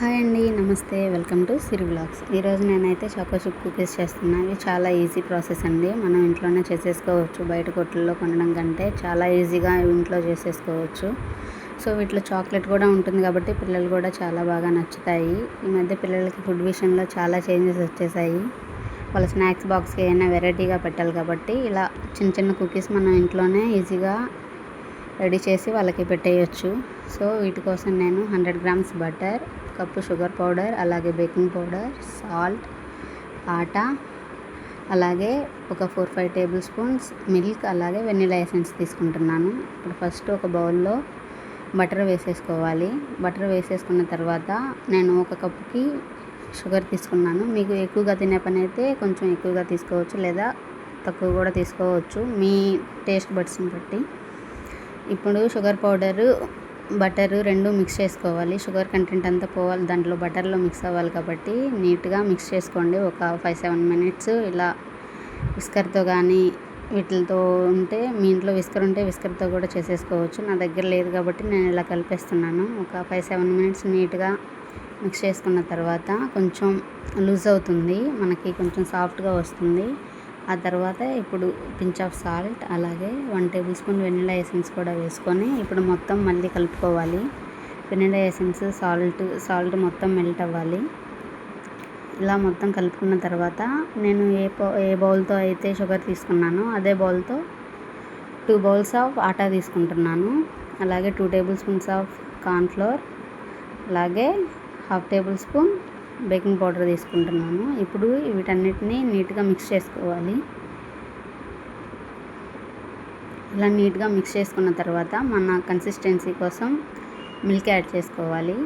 Hi అండి, నమస్తే. Welcome to Siri vlogs. ఈరోజు నేనైతే చాకో చిప్ కుకీస్ చేస్తున్నాను. ఇవి చాలా ఈజీ ప్రాసెస్ అండి. మనం ఇంట్లోనే చేసేసుకోవచ్చు. బయట కొట్టుల్లో కొనడం కంటే చాలా ఈజీగా ఇంట్లో చేసేసుకోవచ్చు. సో వీటిలో చాక్లెట్ కూడా ఉంటుంది కాబట్టి పిల్లలు కూడా చాలా బాగా నచ్చుతాయి. ఈ మధ్య పిల్లలకి ఫుడ్ విషయంలో చాలా చేంజెస్ వచ్చేసాయి. వాళ్ళ స్నాక్స్ బాక్స్కి ఏమైనా వెరైటీగా పెట్టాలి కాబట్టి ఇలా చిన్న చిన్న కుకీస్ మనం ఇంట్లోనే ఈజీగా రెడీ చేసి వాళ్ళకి పెట్టేయచ్చు. సో వీటి కోసం నేను 100 grams butter, cup sugar powder, అలాగే బేకింగ్ పౌడర్, సాల్ట్, ఆటా, అలాగే ఒక 4-5 టేబుల్ స్పూన్స్ మిల్క్, అలాగే వెనిలా ఎసెన్స్ తీసుకుంటున్నాను. ఇప్పుడు ఫస్ట్ ఒక బౌల్లో బటర్ వేసేసుకోవాలి. బటర్ వేసేసుకున్న తర్వాత నేను ఒక కప్పుకి షుగర్ తీసుకున్నాను. మీకు ఎక్కువగా తినే పని అయితే కొంచెం ఎక్కువగా తీసుకోవచ్చు, లేదా తక్కువ కూడా తీసుకోవచ్చు, మీ టేస్ట్ బడ్స్ని బట్టి. ఇప్పుడు షుగర్ పౌడరు, బటరు రెండు మిక్స్ చేసుకోవాలి. షుగర్ కంటెంట్ అంతా పోవాలి, దాంట్లో బటర్లో మిక్స్ అవ్వాలి కాబట్టి నీట్గా మిక్స్ చేసుకోండి. ఒక 5-7 మినిట్స్ ఇలా విస్కర్తో కానీ వీటితో ఉంటే, మీ ఇంట్లో విస్కర్ ఉంటే విస్కర్తో కూడా చేసేసుకోవచ్చు. నా దగ్గర లేదు కాబట్టి నేను ఇలా కలిపేస్తున్నాను. ఒక 5-7 మినిట్స్ నీట్గా మిక్స్ చేసుకున్న తర్వాత కొంచెం లూజ్ అవుతుంది, మనకి కొంచెం సాఫ్ట్గా వస్తుంది. ఆ తర్వాత ఇప్పుడు పించ్ ఆఫ్ సాల్ట్, అలాగే 1 టేబుల్ స్పూన్ వెనిలా ఎసెన్స్ కూడా వేసుకొని ఇప్పుడు మొత్తం మళ్ళీ కలుపుకోవాలి. వెనిలా ఎసెన్స్, సాల్ట్ మొత్తం మెల్ట్ అవ్వాలి. ఇలా మొత్తం కలుపుకున్న తర్వాత నేను ఏ బౌల్తో అయితే షుగర్ తీసుకున్నానో అదే బౌల్తో 2 బౌల్స్ ఆఫ్ ఆటా తీసుకుంటున్నాను. అలాగే 2 టేబుల్ స్పూన్స్ ఆఫ్ కార్న్ఫ్లోర్, అలాగే 1/2 టేబుల్ స్పూన్ బేకింగ్ పౌడర్ తీసుకుంటున్నాను. ఇప్పుడు వీటన్నిటిని నీట్గా మిక్స్ చేసుకోవాలి. ఇలా నీట్గా మిక్స్ చేసుకున్న తర్వాత మన కన్సిస్టెన్సీ కోసం మిల్క్ యాడ్ చేసుకోవాలి.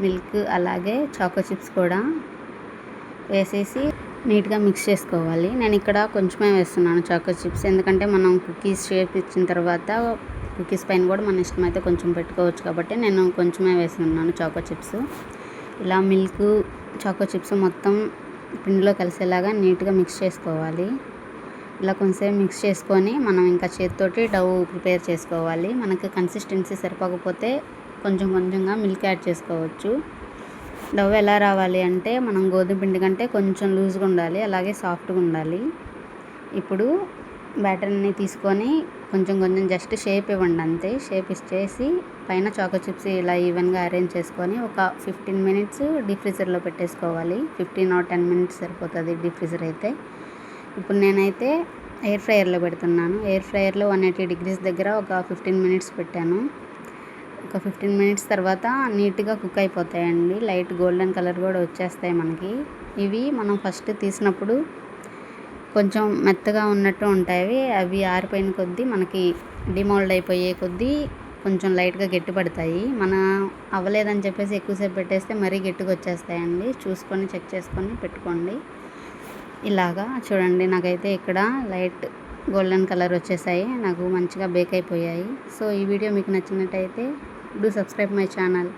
మిల్క్ అలాగే చాకో చిప్స్ కూడా వేసేసి నీట్గా మిక్స్ చేసుకోవాలి. నేను ఇక్కడ కొంచెమే వేస్తున్నాను చాకో చిప్స్, ఎందుకంటే మనం కుకీస్ షేప్ ఇచ్చిన తర్వాత కుకీస్ పైన కూడా మన ఇష్టమైతే కొంచెం పెట్టుకోవచ్చు కాబట్టి నేను కొంచెమే వేస్తున్నాను చాకో చిప్స్. ఇలా మిల్క్, చాకో చిప్స్ మొత్తం పిండిలో కలిసేలాగా నీట్గా మిక్స్ చేసుకోవాలి. ఇలా కొంచెంసేపు మిక్స్ చేసుకొని మనం ఇంకా చేతితోటి డౌ ప్రిపేర్ చేసుకోవాలి. మనకి కన్సిస్టెన్సీ సరిపోకపోతే కొంచెం కొంచెంగా మిల్క్ యాడ్ చేసుకోవచ్చు. డౌ ఎలా రావాలి అంటే మనం గోధుమ పిండి కంటే కొంచెం లూజ్గా ఉండాలి, అలాగే సాఫ్ట్గా ఉండాలి. ఇప్పుడు బ్యాటర్ని తీసుకొని కొంచెం జస్ట్ షేప్ ఇవ్వండి అంతే. షేప్ ఇచ్చేసి పైన చాకో చిప్స్ ఇలా ఈవెన్గా అరేంజ్ చేసుకొని ఒక 15 మినిట్స్ డీప్ ఫ్రీజర్లో పెట్టేసుకోవాలి. 15 or 10 మినిట్స్ సరిపోతుంది డీప్ ఫ్రీజర్ అయితే. ఇప్పుడు నేనైతే ఎయిర్ ఫ్రైయర్లో పెడుతున్నాను. ఎయిర్ ఫ్రైయర్లో 180 degrees దగ్గర ఒక 15 మినిట్స్ పెట్టాను. ఒక 15 మినిట్స్ తర్వాత నీట్గా కుక్ అయిపోతాయండి. లైట్ గోల్డెన్ కలర్ కూడా వచ్చేస్తాయి మనకి. ఇవి మనం ఫస్ట్ తీసినప్పుడు కొంచెం మెత్తగా ఉన్నట్టు ఉంటాయి. అవి ఆరిపోయిన కొద్దీ మనకి డిమోల్డ్ అయిపోయే కొద్దీ కొంచెం లైట్గా గట్టి పడతాయి. అవ్వలేదని చెప్పేసి ఎక్కువసేపు పెట్టేస్తే మరీ గట్టిగా వచ్చేస్తాయండి. చూసుకొని చెక్ చేసుకొని పెట్టుకోండి. ఇలాగా చూడండి, నాకైతే ఇక్కడ లైట్ గోల్డెన్ కలర్ వచ్చేసాయి, నాకు మంచిగా బేక్ అయిపోయాయి. సో ఈ వీడియో మీకు నచ్చినట్టయితే డూ సబ్స్క్రైబ్ మై ఛానల్.